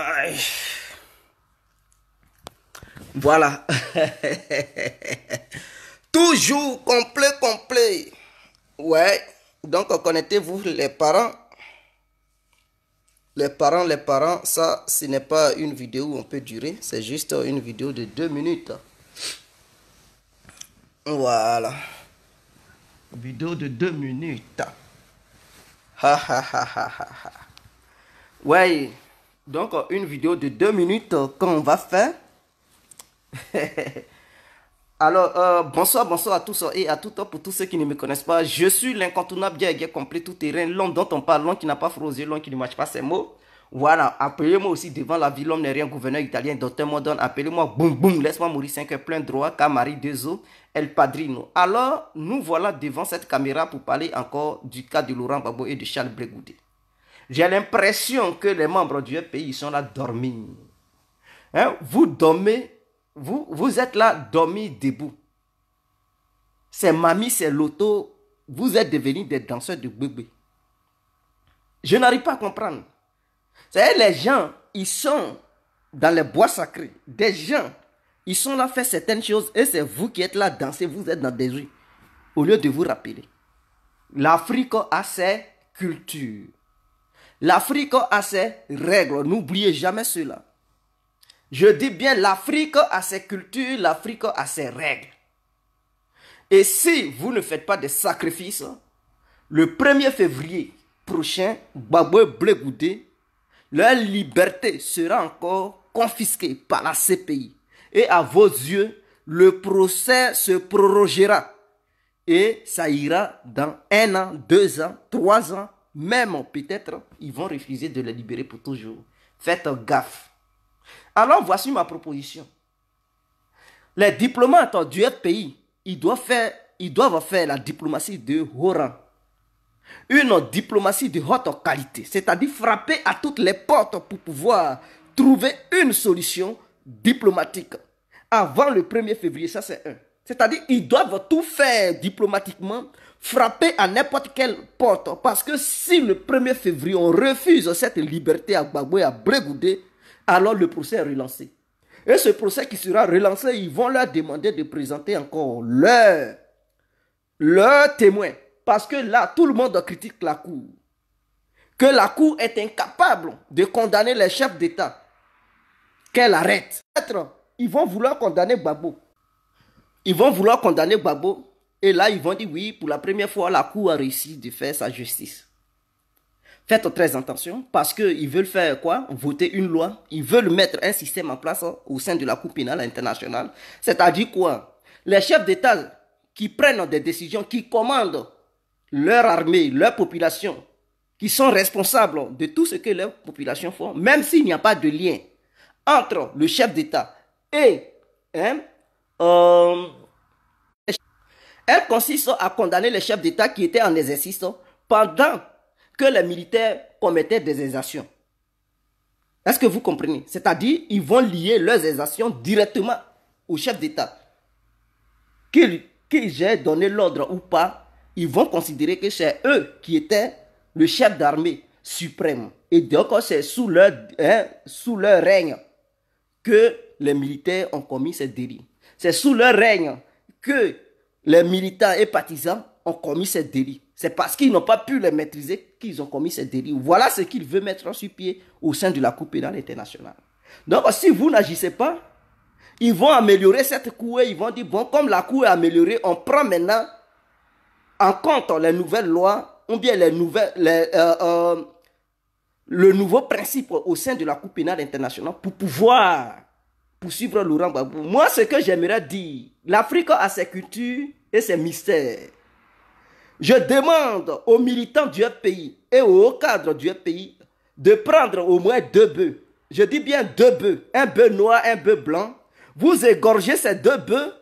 Aïe. Voilà. Toujours complet. Ouais. Donc, connectez-vous, les parents. Les parents, ça, ce n'est pas une vidéo où on peut durer. C'est juste une vidéo de 2 minutes. Voilà. Vidéo de 2 minutes. Ouais. Donc, une vidéo de 2 minutes qu'on va faire. Alors, bonsoir à tous et à toutes pour tous ceux qui ne me connaissent pas. Je suis l'incontournable bien complet tout terrain, l'homme dont on parle, l'homme qui n'a pas froid aux yeux, l'homme qui ne mâche pas ses mots. Voilà, appelez-moi aussi devant la vie, l'homme n'est rien, gouverneur italien, docteur Modon, appelez-moi boum boum, laisse-moi mourir 5 heures plein droit, Camari 2 El Padrino. Alors, nous voilà devant cette caméra pour parler encore du cas de Laurent Gbagbo et de Charles Blé Goudé. J'ai l'impression que les membres du pays sont là dormir. Hein? Vous dormez. Vous êtes là, dormi debout. C'est mamie, c'est loto. Vous êtes devenus des danseurs de bébé. Je n'arrive pas à comprendre. C'est les gens, ils sont dans les bois sacrés. Des gens, ils sont là faire certaines choses et c'est vous qui êtes là danser. Vous êtes dans des rues. Au lieu de vous rappeler. L'Afrique a ses cultures. L'Afrique a ses règles. N'oubliez jamais cela. Je dis bien, l'Afrique a ses cultures, l'Afrique a ses règles. Et si vous ne faites pas de sacrifices, le 1er février prochain, Gbagbo et Blé Goudé, leur liberté sera encore confisquée par la CPI. Et à vos yeux, le procès se prorogera. Et ça ira dans 1 an, 2 ans, 3 ans, même peut-être, ils vont refuser de les libérer pour toujours. Faites gaffe. Alors, voici ma proposition. Les diplomates du pays, ils doivent faire la diplomatie de haut rang. Une diplomatie de haute qualité, c'est-à-dire frapper à toutes les portes pour pouvoir trouver une solution diplomatique avant le 1er février, ça c'est un. C'est-à-dire ils doivent tout faire diplomatiquement, frapper à n'importe quelle porte, parce que si le 1er février on refuse cette liberté à Gbagbo et à Blé Goudé, alors le procès est relancé. Et ce procès qui sera relancé, ils vont leur demander de présenter encore leur témoin. Parce que là, tout le monde critique la Cour. Que la Cour est incapable de condamner les chefs d'État. Qu'elle arrête. Ils vont vouloir condamner Gbagbo. Et là, ils vont dire oui, pour la première fois, la Cour a réussi de faire sa justice. Faites très attention parce qu'ils veulent faire quoi? Voter une loi. Ils veulent mettre un système en place au sein de la Cour pénale internationale. C'est-à-dire quoi? Les chefs d'État qui prennent des décisions, qui commandent leur armée, leur population, qui sont responsables de tout ce que leur population font, même s'il n'y a pas de lien entre le chef d'État et... elle consiste à condamner les chefs d'État qui étaient en exercice pendant que les militaires commettaient des exactions. Est-ce que vous comprenez? C'est-à-dire, ils vont lier leurs exactions directement au chef d'État. Qu'ils aient donné l'ordre ou pas, ils vont considérer que c'est eux qui étaient le chef d'armée suprême. Et donc, c'est sous leur règne que les militaires ont commis ces délits. C'est sous leur règne que les militants et partisans ont commis ces délits. C'est parce qu'ils n'ont pas pu les maîtriser qu'ils ont commis ces délits. Voilà ce qu'ils veulent mettre sur pied au sein de la Cour pénale internationale. Donc, si vous n'agissez pas, ils vont améliorer cette Cour et ils vont dire, bon, comme la Cour est améliorée, on prend maintenant en compte les nouvelles lois ou bien le nouveau principe au sein de la Cour pénale internationale pour pouvoir poursuivre Laurent Gbagbo. Moi, ce que j'aimerais dire, l'Afrique a ses cultures et ses mystères. Je demande aux militants du pays et aux hauts cadres du pays de prendre au moins 2 bœufs. Je dis bien 2 bœufs. Un bœuf noir, un bœuf blanc. Vous égorgez ces 2 bœufs.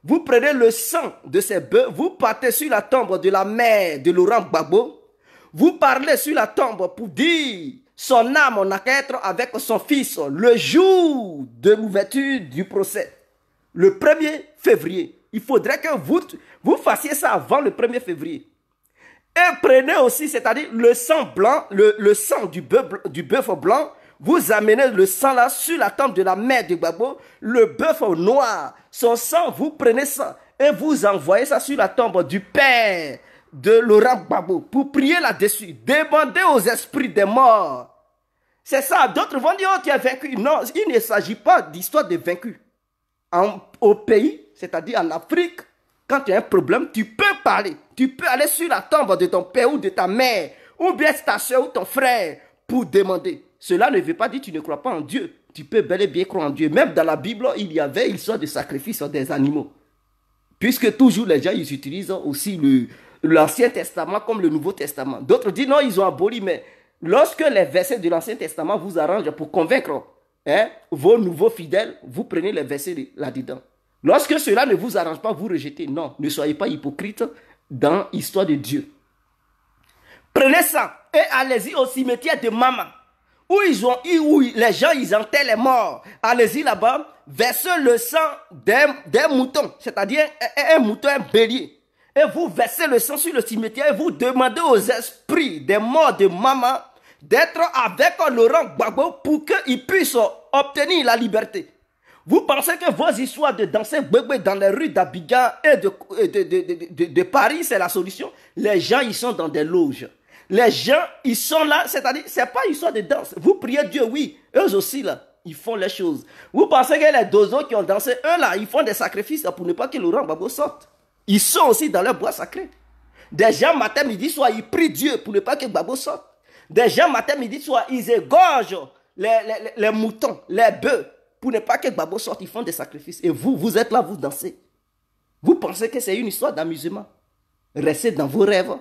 Vous prenez le sang de ces bœufs. Vous partez sur la tombe de la mère de Laurent Gbagbo. Vous parlez sur la tombe pour dire son âme n'a qu'à être avec son fils le jour de l'ouverture du procès. Le 1er février. Il faudrait que vous fassiez ça avant le 1er février. Et prenez aussi, c'est-à-dire le sang blanc, le sang du bœuf blanc, vous amenez le sang là sur la tombe de la mère de Gbagbo, le bœuf noir, son sang, vous prenez ça et vous envoyez ça sur la tombe du père de Laurent Gbagbo pour prier là-dessus. Demandez aux esprits des morts. C'est ça. D'autres vont dire, oh, tu es vaincu. Non, il ne s'agit pas d'histoire de vaincu. Au pays, c'est-à-dire en Afrique, quand tu as un problème, tu peux parler. Tu peux aller sur la tombe de ton père ou de ta mère, ou bien ta soeur ou ton frère, pour demander. Cela ne veut pas dire que tu ne crois pas en Dieu. Tu peux bel et bien croire en Dieu. Même dans la Bible, il y avait l'histoire de sacrifice des animaux. Puisque toujours les gens, ils utilisent aussi l'Ancien Testament comme le Nouveau Testament. D'autres disent non, ils ont aboli, mais lorsque les versets de l'Ancien Testament vous arrangent pour convaincre vos nouveaux fidèles, vous prenez les versets là-dedans. Lorsque cela ne vous arrange pas, vous rejetez. Non, ne soyez pas hypocrite dans l'histoire de Dieu. Prenez ça et allez-y au cimetière de Mama, où les gens ils enterrent les morts. Allez-y là-bas, versez le sang des moutons, c'est-à-dire un mouton, un bélier. Et vous versez le sang sur le cimetière et vous demandez aux esprits des morts de Mama d'être avec Laurent Gbagbo pour qu'ils puissent obtenir la liberté. Vous pensez que vos histoires de danser bébé dans les rues d'Abidjan et de Paris, c'est la solution? Les gens, ils sont dans des loges. Les gens, ils sont là, c'est-à-dire, c'est pas une histoire de danse. Vous priez Dieu, oui. Eux aussi, là, ils font les choses. Vous pensez que les dozos qui ont dansé, eux, là, ils font des sacrifices pour ne pas que Laurent Gbagbo sorte. Ils sont aussi dans leur bois sacré. Des gens, matin, midi, soir, ils prient Dieu pour ne pas que Gbagbo sorte. Des gens, matin, midi, soir, ils égorgent les moutons, les bœufs, pour ne pas que Gbagbo sorte. Ils font des sacrifices. Et vous, vous êtes là, vous dansez. Vous pensez que c'est une histoire d'amusement. Restez dans vos rêves,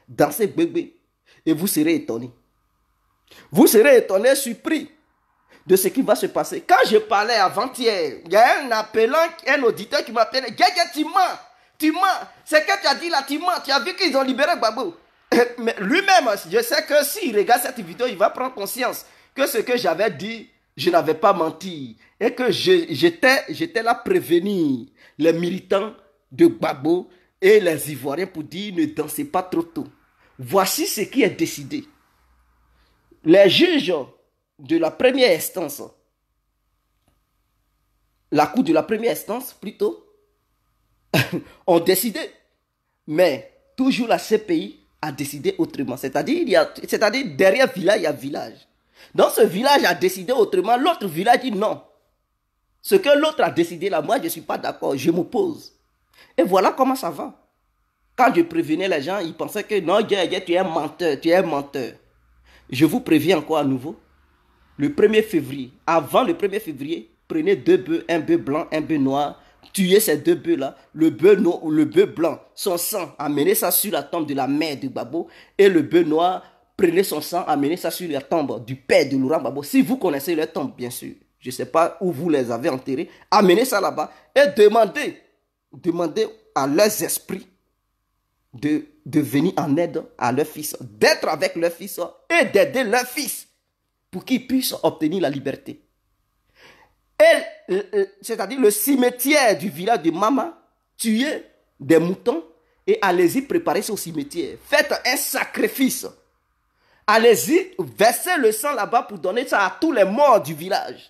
dansez bébé, et vous serez étonnés. Vous serez étonnés, surpris de ce qui va se passer. Quand je parlais avant-hier, il y a un appelant, un auditeur qui m'appelait, tu mens, c'est que tu as dit là, tu mens, tu as vu qu'ils ont libéré Gbagbo. Mais lui-même, je sais que s'il regarde cette vidéo, il va prendre conscience que ce que j'avais dit, je n'avais pas menti. Et que j'étais là prévenir les militants de Gbagbo et les Ivoiriens pour dire ne dansez pas trop tôt. Voici ce qui est décidé. Les juges de la première instance, la cour de la première instance plutôt, ont décidé. Mais toujours la CPI a décidé autrement. C'est-à-dire derrière village, il y a village. Dans ce village a décidé autrement, l'autre village dit non. Ce que l'autre a décidé là, moi je ne suis pas d'accord, je m'oppose. Et voilà comment ça va. Quand je prévenais les gens, ils pensaient que non, tu es un menteur, tu es un menteur. Je vous préviens encore à nouveau. Le 1er février, avant le 1er février, prenez 2 bœufs, un bœuf blanc, un bœuf noir. Tuez ces 2 bœufs-là, le bœuf blanc, son sang, amenez ça sur la tombe de la mère de Gbagbo. Et le bœuf noir, prenez son sang, amenez ça sur la tombe du père de Laurent Gbagbo. Si vous connaissez leur tombe, bien sûr. Je ne sais pas où vous les avez enterrés. Amenez ça là-bas et demandez à leurs esprits de venir en aide à leur fils, d'être avec leur fils et d'aider leur fils pour qu'ils puissent obtenir la liberté. Et c'est-à-dire le cimetière du village de Mama, tuez des moutons et allez-y préparer ce cimetière. Faites un sacrifice. Allez-y, versez le sang là-bas pour donner ça à tous les morts du village.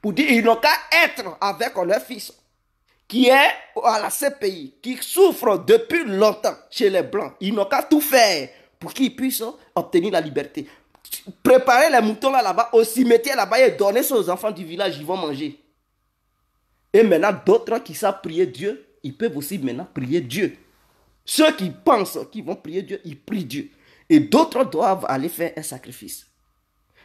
Pour dire ils n'ont qu'à être avec leur fils qui est à la CPI, qui souffre depuis longtemps chez les Blancs. Ils n'ont qu'à tout faire pour qu'ils puissent obtenir la liberté. Préparez les moutons là-bas, au cimetière là-bas et donnez ça aux enfants du village, ils vont manger. Et maintenant, d'autres qui savent prier Dieu, ils peuvent aussi maintenant prier Dieu. Ceux qui pensent qu'ils vont prier Dieu, ils prient Dieu. Et d'autres doivent aller faire un sacrifice.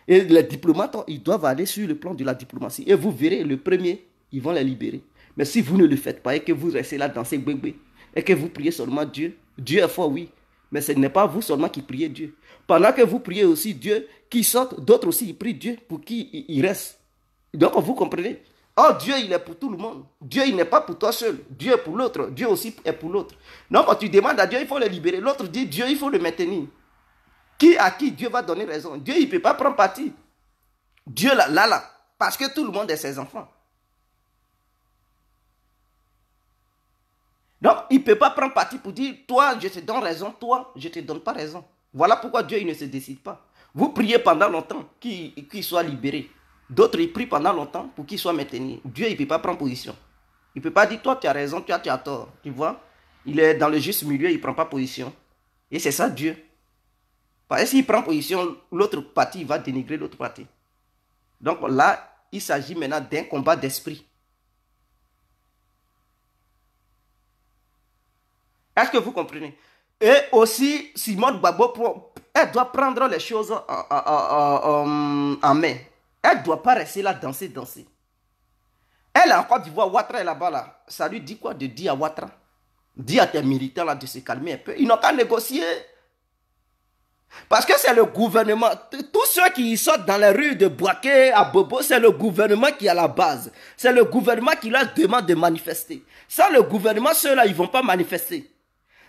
Et les diplomates, ils doivent aller sur le plan de la diplomatie. Et vous verrez, le premier, ils vont les libérer. Mais si vous ne le faites pas et que vous restez là dans ces bébés et que vous priez seulement Dieu, Dieu est fort, oui. Mais ce n'est pas vous seulement qui priez Dieu. Pendant que vous priez aussi Dieu, qui sortent, d'autres aussi ils prient Dieu pour qu'ils restent. Donc vous comprenez? Oh, Dieu, il est pour tout le monde. Dieu, il n'est pas pour toi seul. Dieu est pour l'autre. Dieu aussi est pour l'autre. Donc quand tu demandes à Dieu, il faut le libérer. L'autre dit Dieu, il faut le maintenir. À qui Dieu va donner raison? Dieu, il ne peut pas prendre parti. Dieu, là, parce que tout le monde est ses enfants. Donc, il ne peut pas prendre parti pour dire, toi, je te donne raison, toi, je ne te donne pas raison. Voilà pourquoi Dieu, il ne se décide pas. Vous priez pendant longtemps qu'il soit libéré. D'autres, ils prient pendant longtemps pour qu'il soit maintenu. Dieu, il ne peut pas prendre position. Il ne peut pas dire, toi, tu as raison, toi, tu as tort. Tu vois? Il est dans le juste milieu, il ne prend pas position. Et c'est ça, Dieu. Parce que s'il prend position, l'autre partie va dénigrer l'autre partie. Donc là, il s'agit maintenant d'un combat d'esprit. Est-ce que vous comprenez? Et aussi, Simone Gbagbo, elle doit prendre les choses en main. Elle ne doit pas rester là, danser. Elle est en Côte d'Ivoire, Ouattara est là-bas. Là. Ça lui dit quoi de dire à Ouattara? Dis à tes militants là de se calmer un peu. Ils n'ont qu'à négocier. Parce que c'est le gouvernement. Tous ceux qui sortent dans les rues de Bouaké à Bobo, c'est le gouvernement qui est à la base. C'est le gouvernement qui leur demande de manifester. Sans le gouvernement, ceux-là, ils ne vont pas manifester.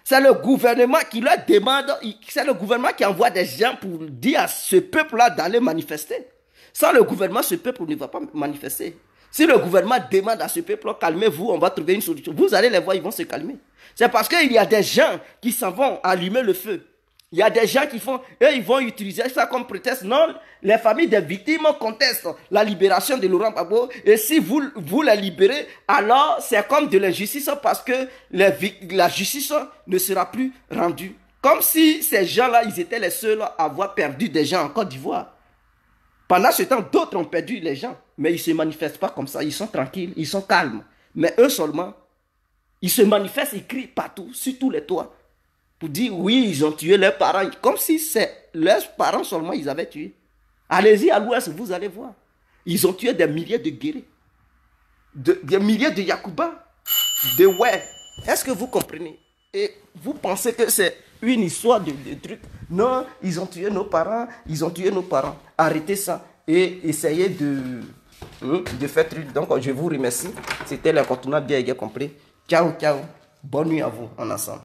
C'est le gouvernement qui leur demande, c'est le gouvernement qui envoie des gens pour dire à ce peuple-là d'aller manifester. Sans le gouvernement, ce peuple ne va pas manifester. Si le gouvernement demande à ce peuple, calmez-vous, on va trouver une solution. Vous allez les voir, ils vont se calmer. C'est parce qu'il y a des gens qui s'en vont allumer le feu. Il y a des gens qui font, eux, ils vont utiliser ça comme prétexte. Non, les familles des victimes contestent la libération de Laurent Gbagbo. Et si vous les libérez, alors c'est comme de l'injustice parce que la justice ne sera plus rendue. Comme si ces gens-là, ils étaient les seuls à avoir perdu des gens en Côte d'Ivoire. Pendant ce temps, d'autres ont perdu les gens. Mais ils ne se manifestent pas comme ça. Ils sont tranquilles, ils sont calmes. Mais eux seulement, ils se manifestent, ils crient partout, sur tous les toits. Pour dire, oui, ils ont tué leurs parents. Comme si c'est leurs parents seulement ils avaient tué. Allez-y à l'ouest, vous allez voir. Ils ont tué des milliers de guéris. Des milliers de Yakuba. De ouais. Est-ce que vous comprenez? Et vous pensez que c'est une histoire de trucs. Non, ils ont tué nos parents. Ils ont tué nos parents. Arrêtez ça. Et essayez de faire truc. Donc, je vous remercie. C'était l'incontournable bien compris. Ciao, ciao. Bonne nuit à vous en ensemble.